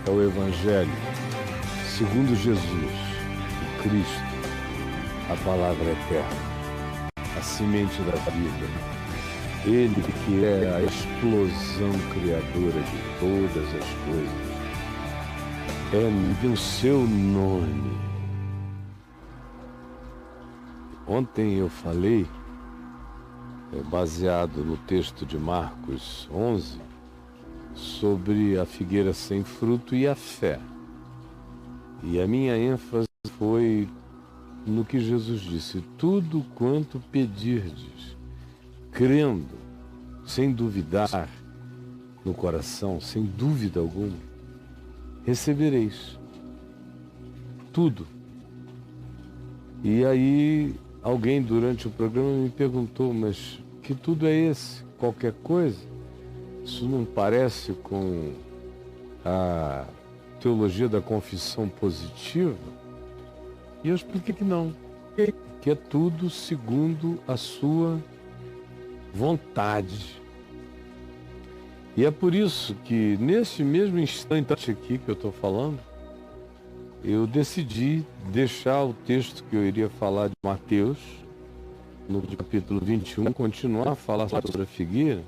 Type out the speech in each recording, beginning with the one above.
é o Evangelho, segundo Jesus, o Cristo, a palavra eterna, a semente da vida. Ele que é a explosão criadora de todas as coisas. É o seu nome. Ontem eu falei, baseado no texto de Marcos 11, sobre a figueira sem fruto e a fé. E a minha ênfase foi no que Jesus disse: tudo quanto pedirdes, crendo, sem duvidar no coração, sem dúvida alguma, recebereis tudo. E aí alguém durante o programa me perguntou: mas que tudo é esse? Qualquer coisa? Isso não parece com a teologia da confissão positiva? E eu expliquei que não, que é tudo segundo a sua vontade. E é por isso que nesse mesmo instante aqui que eu estou falando, eu decidi deixar o texto que eu iria falar de Mateus, no capítulo 21, continuar a falar sobre a figueira,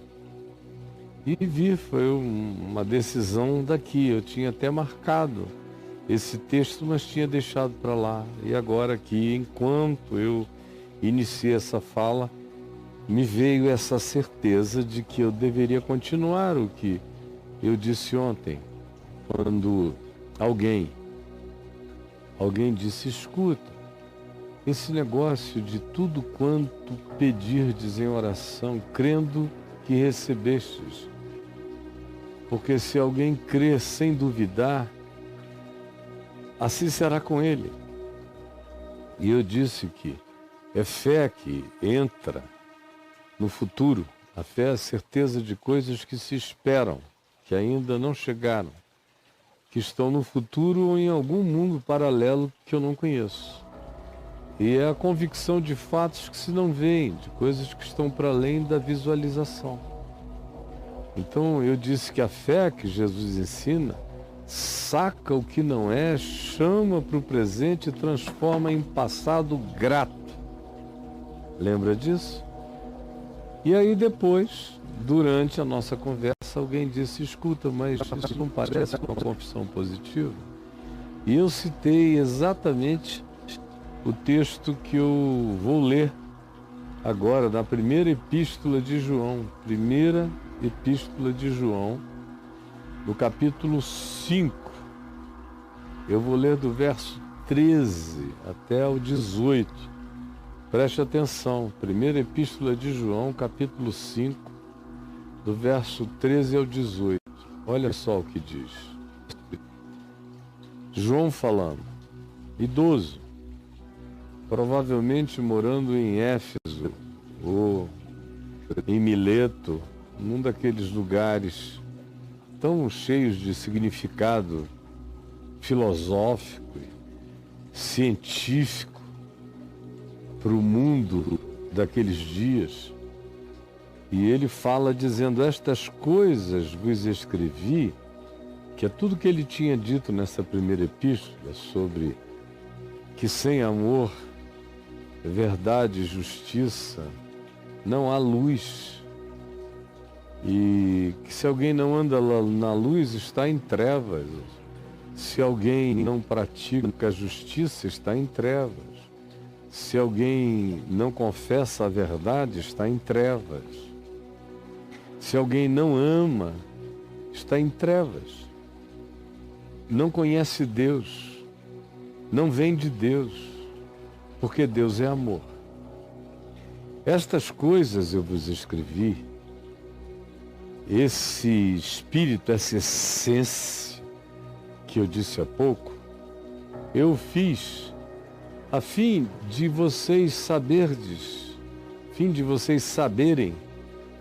e vi, foi uma decisão daqui. Eu tinha até marcado esse texto, mas tinha deixado para lá. E agora aqui, enquanto eu iniciei essa fala, me veio essa certeza de que eu deveria continuar o que eu disse ontem, quando alguém disse: escuta, esse negócio de tudo quanto pedirdes em oração, crendo que recebestes. Porque se alguém crer sem duvidar, assim será com ele. E eu disse que é fé que entra no futuro. A fé é a certeza de coisas que se esperam, que ainda não chegaram, que estão no futuro ou em algum mundo paralelo que eu não conheço. E é a convicção de fatos que se não veem, de coisas que estão para além da visualização. Então eu disse que a fé que Jesus ensina saca o que não é, chama para o presente e transforma em passado grato. Lembra disso? E aí depois, durante a nossa conversa, alguém disse: escuta, mas isso não parece uma confissão positiva? E eu citei exatamente o texto que eu vou ler agora, na primeira epístola de João, no capítulo 5. Eu vou ler do verso 13 até o 18. Preste atenção, primeira epístola de João, capítulo 5, do verso 13 ao 18. Olha só o que diz. João falando, idoso, provavelmente morando em Éfeso ou em Mileto, num daqueles lugares tão cheios de significado filosófico, científico para o mundo daqueles dias. E ele fala dizendo: estas coisas vos escrevi, que é tudo que ele tinha dito nessa primeira epístola sobre que sem amor, verdade e justiça não há luz, e que se alguém não anda na luz está em trevas, se alguém não pratica a justiça está em trevas, se alguém não confessa a verdade está em trevas, se alguém não ama está em trevas, não conhece Deus, não vem de Deus, porque Deus é amor. Estas coisas eu vos escrevi, esse espírito, essa essência que eu disse há pouco, eu fiz a fim de vocês saberem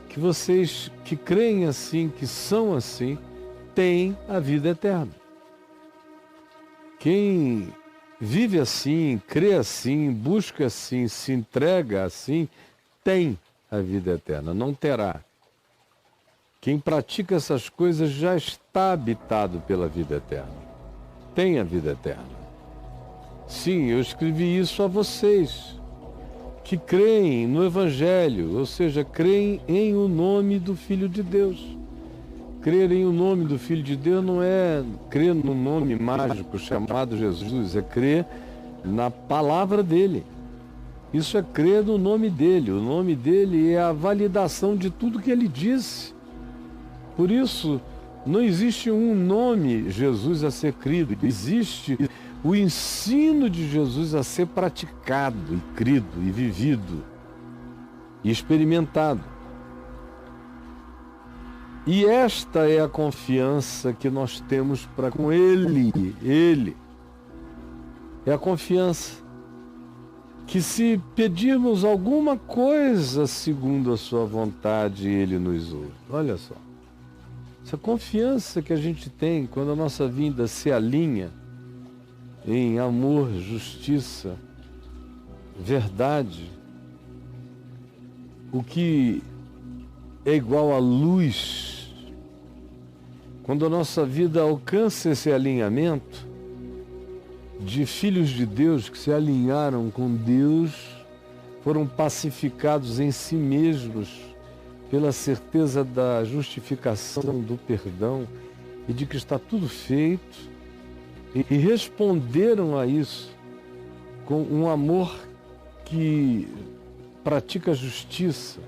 que vocês que creem assim, que são assim, têm a vida eterna. Quem vive assim, crê assim, busca assim, se entrega assim, tem a vida eterna, não terá. Quem pratica essas coisas já está habitado pela vida eterna. Tem a vida eterna. Sim, eu escrevi isso a vocês, que creem no Evangelho, ou seja, creem em o nome do Filho de Deus. Crer em o nome do Filho de Deus não é crer no nome mágico chamado Jesus, é crer na palavra dele. Isso é crer no nome dele. O nome dele é a validação de tudo que ele disse. Por isso, não existe um nome Jesus a ser crido, existe o ensino de Jesus a ser praticado, e crido, e vivido, e experimentado. E esta é a confiança que nós temos para com Ele. Ele é a confiança que, se pedirmos alguma coisa segundo a sua vontade, Ele nos ouve. Olha só. Essa confiança que a gente tem quando a nossa vida se alinha em amor, justiça, verdade, o que é igual à luz. Quando a nossa vida alcança esse alinhamento de filhos de Deus que se alinharam com Deus, foram pacificados em si mesmos pela certeza da justificação, do perdão e de que está tudo feito, e responderam a isso com um amor que pratica a justiça,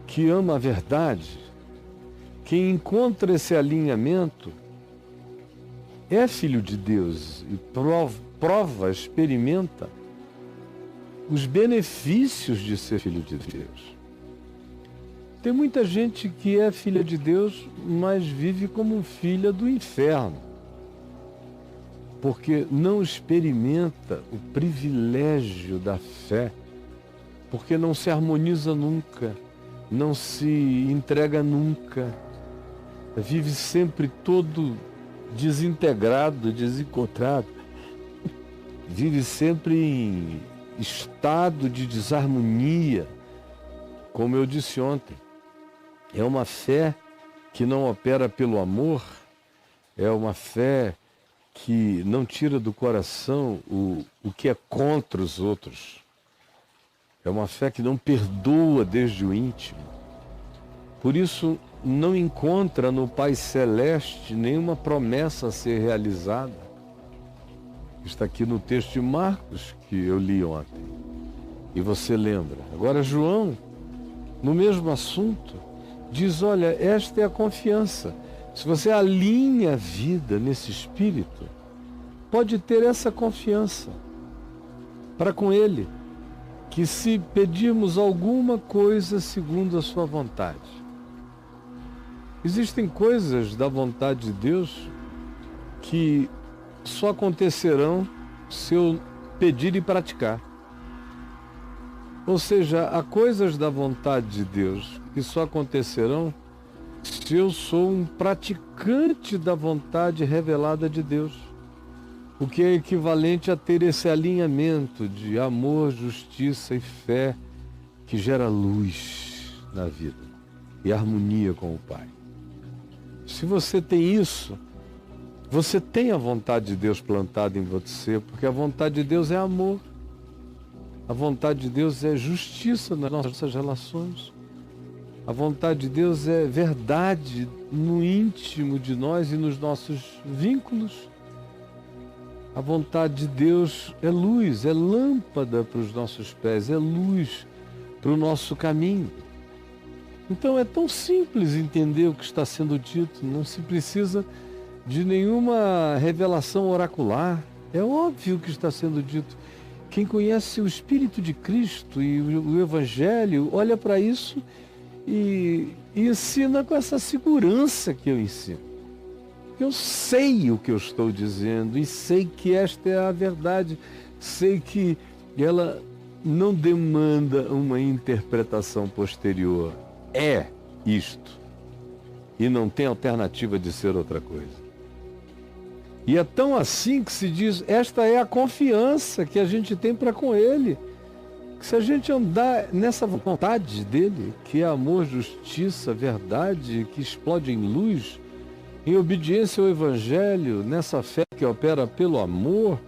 que ama a verdade. Quem encontra esse alinhamento é filho de Deus e prova, experimenta os benefícios de ser filho de Deus. Tem muita gente que é filha de Deus, mas vive como filha do inferno, porque não experimenta o privilégio da fé, porque não se harmoniza nunca, não se entrega nunca, vive sempre todo desintegrado, desencontrado, vive sempre em estado de desarmonia. Como eu disse ontem, é uma fé que não opera pelo amor, é uma fé que não tira do coração o que é contra os outros. É uma fé que não perdoa desde o íntimo. Por isso, não encontra no Pai Celeste nenhuma promessa a ser realizada. Está aqui no texto de Marcos, que eu li ontem. E você lembra. Agora, João, no mesmo assunto, diz, olha, esta é a confiança. Se você alinha a vida nesse espírito, pode ter essa confiança para com Ele, que se pedirmos alguma coisa segundo a sua vontade. Existem coisas da vontade de Deus que só acontecerão se eu pedir e praticar. Ou seja, há coisas da vontade de Deus que só acontecerão se eu sou um praticante da vontade revelada de Deus. O que é equivalente a ter esse alinhamento de amor, justiça e fé que gera luz na vida e harmonia com o Pai. Se você tem isso, você tem a vontade de Deus plantada em você, porque a vontade de Deus é amor. A vontade de Deus é justiça nas nossas relações. A vontade de Deus é verdade no íntimo de nós e nos nossos vínculos. A vontade de Deus é luz, é lâmpada para os nossos pés, é luz para o nosso caminho. Então é tão simples entender o que está sendo dito, não se precisa de nenhuma revelação oracular. É óbvio o que está sendo dito. Quem conhece o Espírito de Cristo e o Evangelho, olha para isso e ensina com essa segurança que eu ensino. Eu sei o que eu estou dizendo e sei que esta é a verdade. Sei que ela não demanda uma interpretação posterior. É isto. E não tem alternativa de ser outra coisa. E é tão assim que se diz, esta é a confiança que a gente tem para com Ele. que se a gente andar nessa vontade dele, que é amor, justiça, verdade, que explode em luz, em obediência ao Evangelho, nessa fé que opera pelo amor,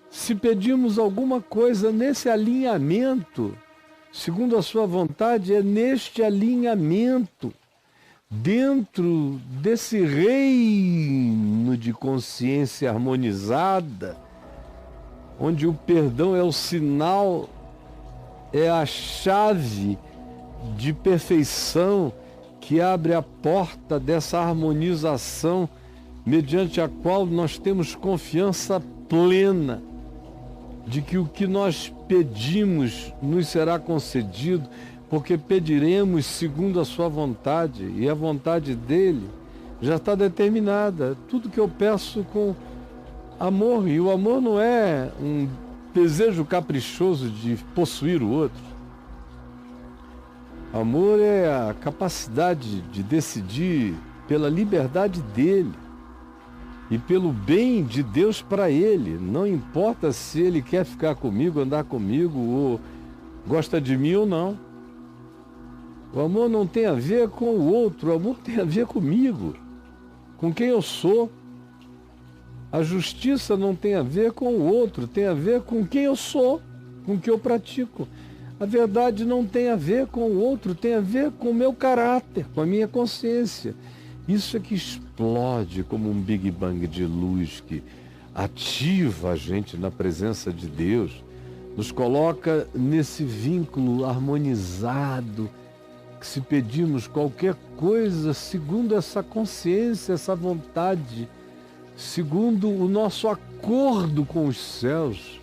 se pedimos alguma coisa nesse alinhamento, segundo a sua vontade, é neste alinhamento, dentro desse reino de consciência harmonizada, onde o perdão é o sinal, é a chave de perfeição que abre a porta dessa harmonização, mediante a qual nós temos confiança plena de que o que nós pedimos nos será concedido, porque pediremos segundo a sua vontade, e a vontade dele já está determinada. Tudo que eu peço com amor, e o amor não é um desejo caprichoso de possuir o outro. Amor é a capacidade de decidir pela liberdade dele e pelo bem de Deus para ele. Não importa se ele quer ficar comigo, andar comigo, ou gosta de mim ou não. O amor não tem a ver com o outro, o amor tem a ver comigo, com quem eu sou. A justiça não tem a ver com o outro, tem a ver com quem eu sou, com o que eu pratico. A verdade não tem a ver com o outro, tem a ver com o meu caráter, com a minha consciência. Isso é que explode como um Big Bang de luz que ativa a gente na presença de Deus, nos coloca nesse vínculo harmonizado, que se pedimos qualquer coisa segundo essa consciência, essa vontade, segundo o nosso acordo com os céus,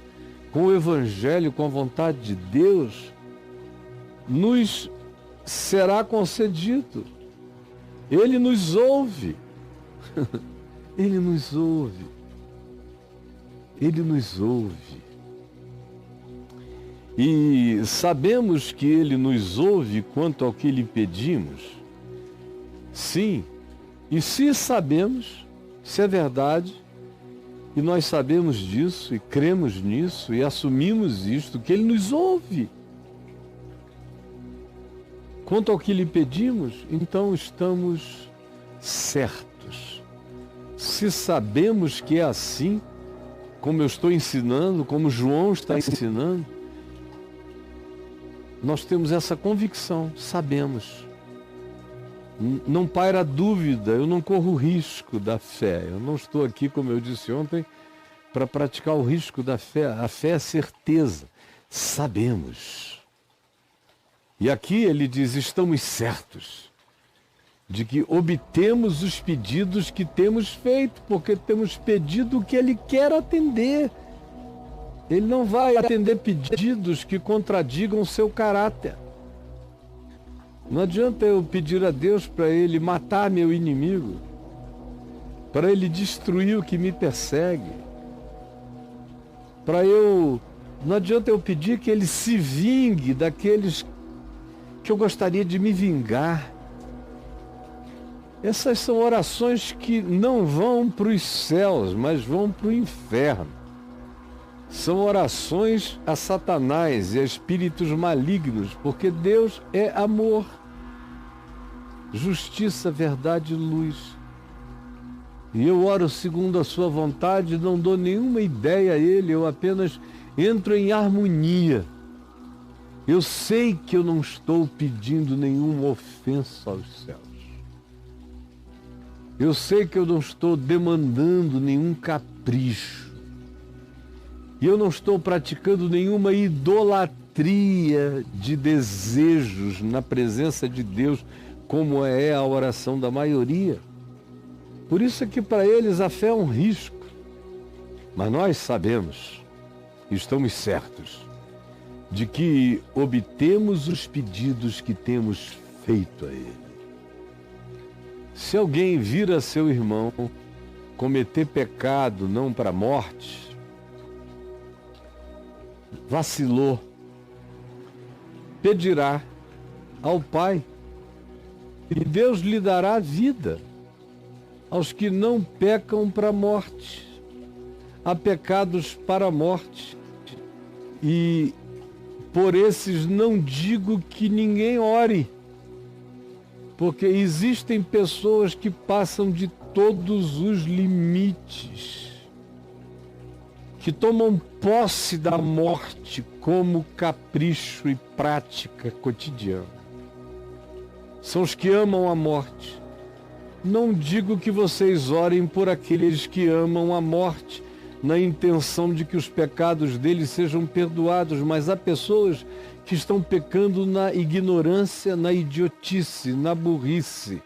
com o Evangelho, com a vontade de Deus, nos será concedido. Ele nos ouve. Ele nos ouve. Ele nos ouve. E sabemos que Ele nos ouve quanto ao que lhe pedimos. Sim. E se sabemos, se é verdade, e nós sabemos disso, e cremos nisso, e assumimos isto, que Ele nos ouve. Quanto ao que lhe pedimos, então estamos certos. Se sabemos que é assim, como eu estou ensinando, como João está ensinando, nós temos essa convicção, sabemos. Não paira dúvida, eu não corro o risco da fé. Eu não estou aqui, como eu disse ontem, para praticar o risco da fé. A fé é certeza. Sabemos. E aqui ele diz, estamos certos de que obtemos os pedidos que temos feito, porque temos pedido o que ele quer atender. Ele não vai atender pedidos que contradigam o seu caráter. Não adianta eu pedir a Deus para Ele matar meu inimigo, para Ele destruir o que me persegue, não adianta eu pedir que Ele se vingue daqueles que eu gostaria de me vingar. Essas são orações que não vão para os céus, mas vão para o inferno. São orações a Satanás e a espíritos malignos, porque Deus é amor. Justiça, verdade e luz. E eu oro segundo a sua vontade, não dou nenhuma ideia a Ele, eu apenas entro em harmonia. Eu sei que eu não estou pedindo nenhuma ofensa aos céus. Eu sei que eu não estou demandando nenhum capricho. E eu não estou praticando nenhuma idolatria de desejos na presença de Deus, como é a oração da maioria. Por isso é que para eles a fé é um risco. Mas nós sabemos, estamos certos, de que obtemos os pedidos que temos feito a Ele. Se alguém vir a seu irmão cometer pecado não para a morte, vacilou, pedirá ao Pai, e Deus lhe dará vida aos que não pecam para a morte. Há pecados para a morte. E Por esses não digo que ninguém ore, porque existem pessoas que passam de todos os limites, que tomam posse da morte como capricho e prática cotidiana. São os que amam a morte. Não digo que vocês orem por aqueles que amam a morte, na intenção de que os pecados deles sejam perdoados, mas há pessoas que estão pecando na ignorância, na idiotice, na burrice.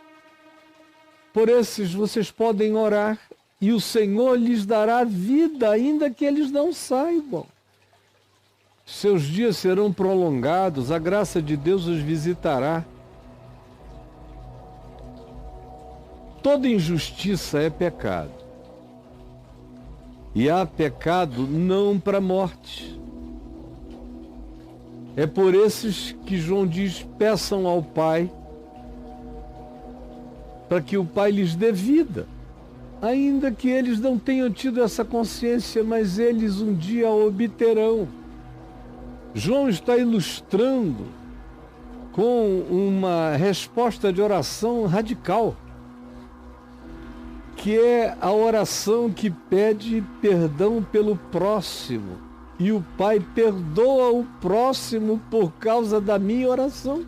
Por esses vocês podem orar e o Senhor lhes dará vida, ainda que eles não saibam. Seus dias serão prolongados, a graça de Deus os visitará. Toda injustiça é pecado. E há pecado não para a morte. É por esses que João diz, peçam ao Pai, para que o Pai lhes dê vida. Ainda que eles não tenham tido essa consciência, mas eles um dia a obterão. João está ilustrando com uma resposta de oração radical, que é a oração que pede perdão pelo próximo. E o Pai perdoa o próximo por causa da minha oração.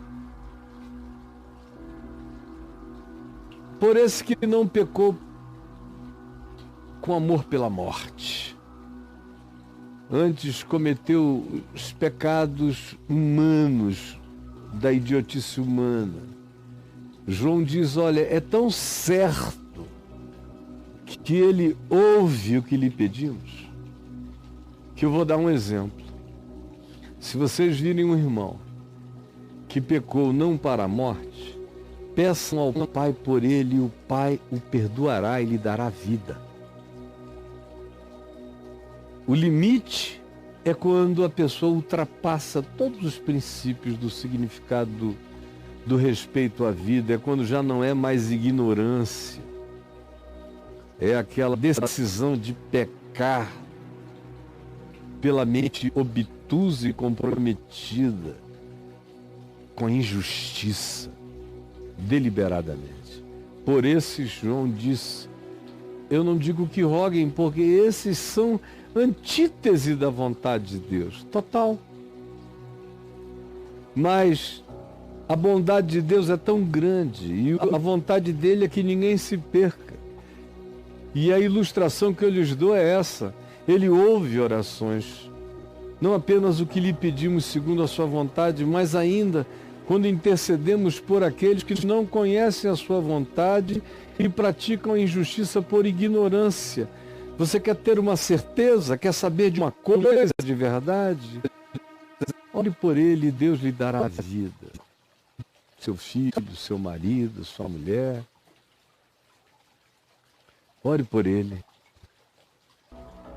Por esse que não pecou com amor pela morte. Antes cometeu os pecados humanos, da idiotice humana. João diz, olha, é tão certo que ele ouve o que lhe pedimos, que eu vou dar um exemplo. Se vocês virem um irmão que pecou não para a morte, peçam ao Pai por ele e o Pai o perdoará e lhe dará vida. O limite é quando a pessoa ultrapassa todos os princípios do significado do respeito à vida, é quando já não é mais ignorância, é aquela decisão de pecar pela mente obtusa e comprometida com a injustiça, deliberadamente. Por esses, João diz, eu não digo que roguem, porque esses são antítese da vontade de Deus, total. Mas a bondade de Deus é tão grande e a vontade dele é que ninguém se perca. E a ilustração que eu lhes dou é essa. Ele ouve orações, não apenas o que lhe pedimos segundo a sua vontade, mas ainda quando intercedemos por aqueles que não conhecem a sua vontade e praticam a injustiça por ignorância. Você quer ter uma certeza, quer saber de uma coisa de verdade? Ore por ele e Deus lhe dará vida. Seu filho, seu marido, sua mulher. Ore por ele.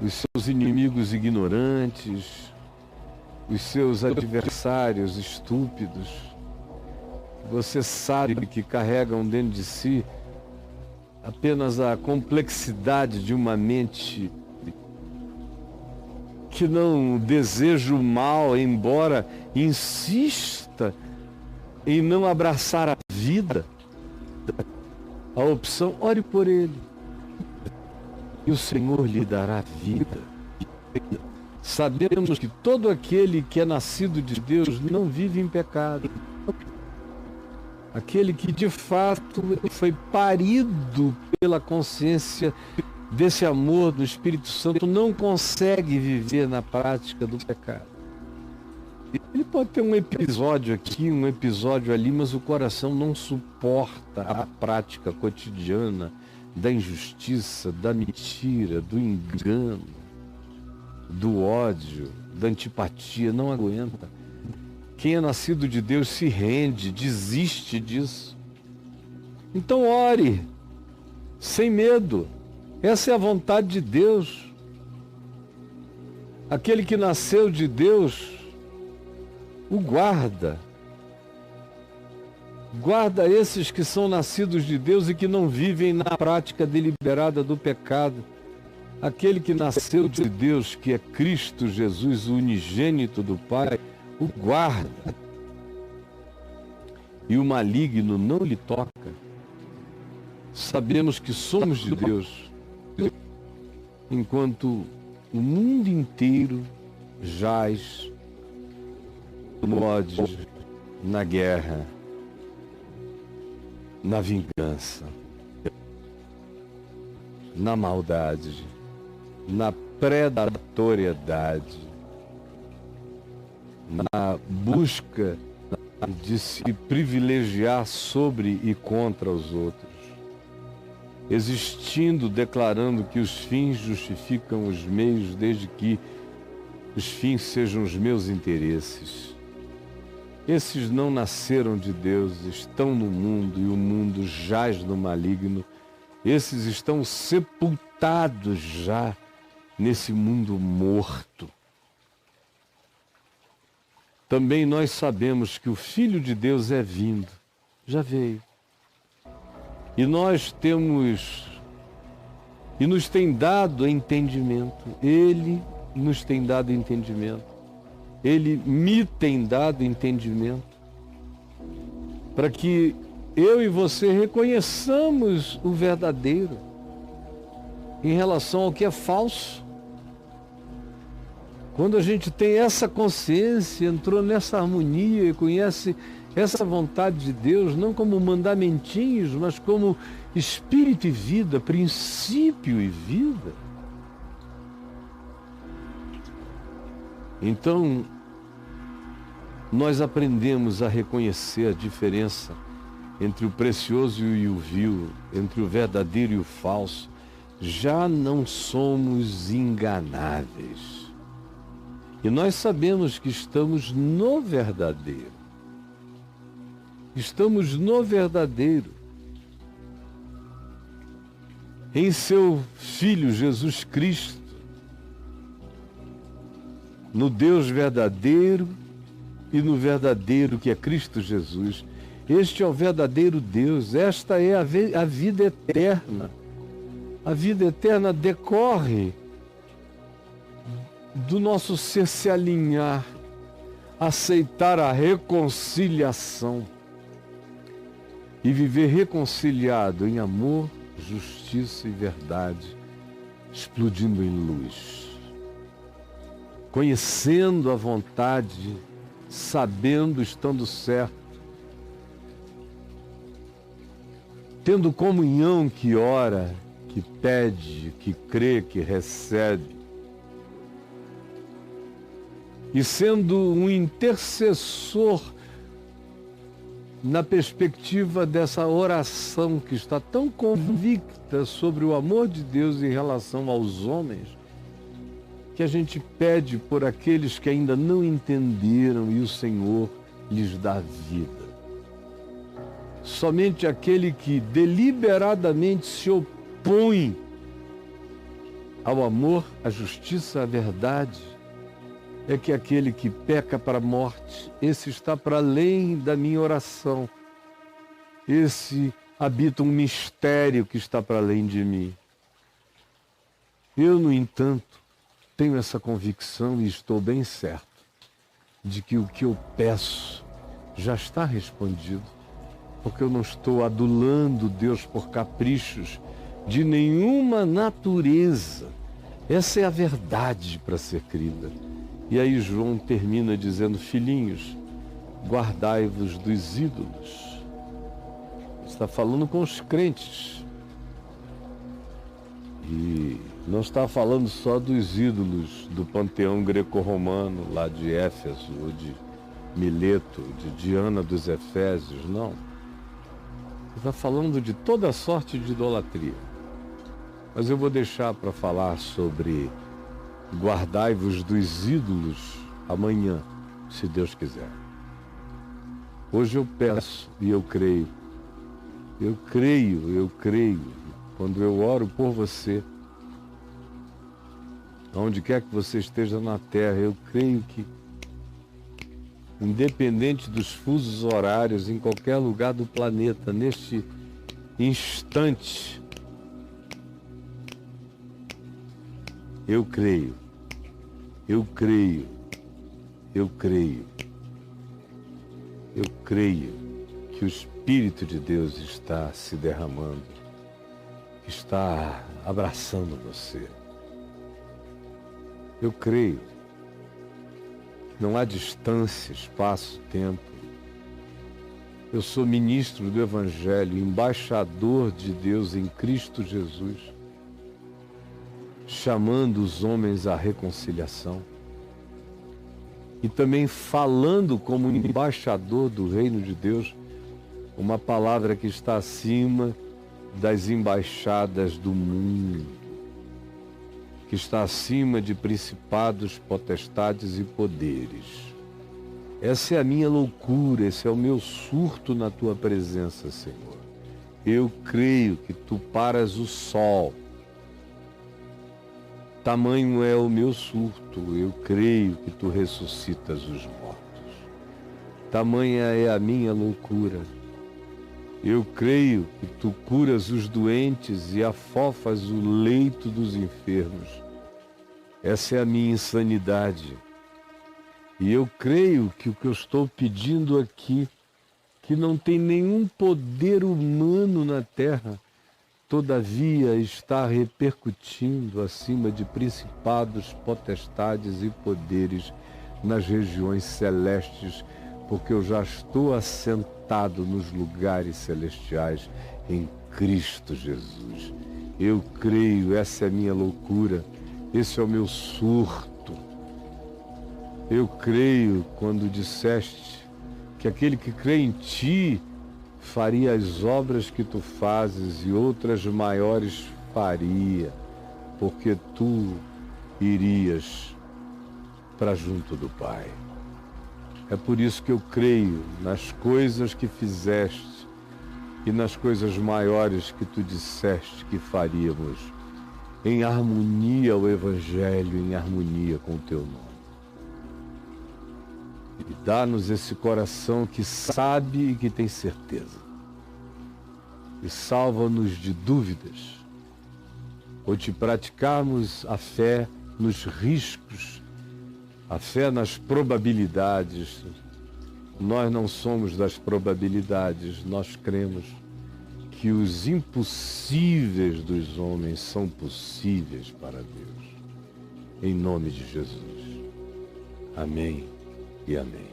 Os seus inimigos ignorantes, os seus adversários estúpidos, você sabe que carregam dentro de si apenas a complexidade de uma mente que não deseja o mal, embora insista em não abraçar a vida. A opção, ore por ele. E o Senhor lhe dará vida. Sabemos que todo aquele que é nascido de Deus não vive em pecado. Aquele que de fato foi parido pela consciência desse amor do Espírito Santo não consegue viver na prática do pecado. Ele pode ter um episódio aqui, um episódio ali, mas o coração não suporta a prática cotidiana da injustiça, da mentira, do engano, do ódio, da antipatia, não aguenta. Quem é nascido de Deus se rende, desiste disso. Então ore, sem medo. Essa é a vontade de Deus. Aquele que nasceu de Deus, o guarda. Guarda esses que são nascidos de Deus e que não vivem na prática deliberada do pecado. Aquele que nasceu de Deus, que é Cristo Jesus, o unigênito do Pai, o guarda e o maligno não lhe toca, sabemos que somos de Deus, enquanto o mundo inteiro jaz no ódio, na guerra, na vingança, na maldade, na predatoriedade, na busca de se privilegiar sobre e contra os outros, existindo, declarando que os fins justificam os meios, desde que os fins sejam os meus interesses. Esses não nasceram de Deus, estão no mundo e o mundo jaz no maligno. Esses estão sepultados já nesse mundo morto. Também nós sabemos que o Filho de Deus é vindo, já veio. E nós temos, e nos tem dado entendimento. Ele nos tem dado entendimento. Ele me tem dado entendimento. Para que eu e você reconheçamos o verdadeiro em relação ao que é falso. Quando a gente tem essa consciência, entrou nessa harmonia e conhece essa vontade de Deus, não como mandamentinhos, mas como espírito e vida, princípio e vida. Então, nós aprendemos a reconhecer a diferença entre o precioso e o vil, entre o verdadeiro e o falso. Já não somos enganáveis. E nós sabemos que estamos no verdadeiro. Estamos no verdadeiro. Em seu Filho Jesus Cristo, no Deus verdadeiro e no verdadeiro que é Cristo Jesus. Este é o verdadeiro Deus, esta é a vida eterna. A vida eterna decorre do nosso ser se alinhar, aceitar a reconciliação e viver reconciliado em amor, justiça e verdade, explodindo em luz. Conhecendo a vontade, sabendo, estando certo, tendo comunhão que ora, que pede, que crê, que recebe, e sendo um intercessor na perspectiva dessa oração que está tão convicta sobre o amor de Deus em relação aos homens, que a gente pede por aqueles que ainda não entenderam e o Senhor lhes dá vida. Somente aquele que deliberadamente se opõe ao amor, à justiça, à verdade, é que aquele que peca para a morte, esse está para além da minha oração. Esse habita um mistério que está para além de mim. Eu, no entanto, tenho essa convicção e estou bem certo de que o que eu peço já está respondido, porque eu não estou adulando Deus por caprichos de nenhuma natureza. Essa é a verdade para ser crida. E aí João termina dizendo: filhinhos, guardai-vos dos ídolos. Está falando com os crentes. E não está falando só dos ídolos do panteão greco-romano, lá de Éfeso, ou de Mileto, de Diana dos Efésios, não. Está falando de toda sorte de idolatria. Mas eu vou deixar para falar sobre guardai-vos dos ídolos amanhã, se Deus quiser. Hoje eu peço e eu creio. Eu creio, quando eu oro por você, onde quer que você esteja na terra, eu creio que, independente dos fusos horários, em qualquer lugar do planeta, neste instante, eu creio Eu creio que o Espírito de Deus está se derramando, está abraçando você. Eu creio que não há distância, espaço, tempo. Eu sou ministro do Evangelho, embaixador de Deus em Cristo Jesus, chamando os homens à reconciliação e também falando como embaixador do reino de Deus uma palavra que está acima das embaixadas do mundo, que está acima de principados, potestades e poderes. Essa é a minha loucura, esse é o meu surto na tua presença, Senhor. Eu creio que tu paras o sol. Tamanho é o meu surto, eu creio que tu ressuscitas os mortos. Tamanha é a minha loucura. Eu creio que tu curas os doentes e afofas o leito dos enfermos. Essa é a minha insanidade. E eu creio que o que eu estou pedindo aqui, que não tem nenhum poder humano na terra, todavia está repercutindo acima de principados, potestades e poderes nas regiões celestes, porque eu já estou assentado nos lugares celestiais em Cristo Jesus. Eu creio, essa é a minha loucura, esse é o meu surto. Eu creio quando disseste que aquele que crê em ti faria as obras que tu fazes e outras maiores faria, porque tu irias para junto do Pai. É por isso que eu creio nas coisas que fizeste e nas coisas maiores que tu disseste que faríamos, em harmonia ao Evangelho, em harmonia com o teu nome. E dá-nos esse coração que sabe e que tem certeza. E salva-nos de dúvidas, ou de praticarmos a fé nos riscos, a fé nas probabilidades. Nós não somos das probabilidades, nós cremos que os impossíveis dos homens são possíveis para Deus. Em nome de Jesus. Amém e amém.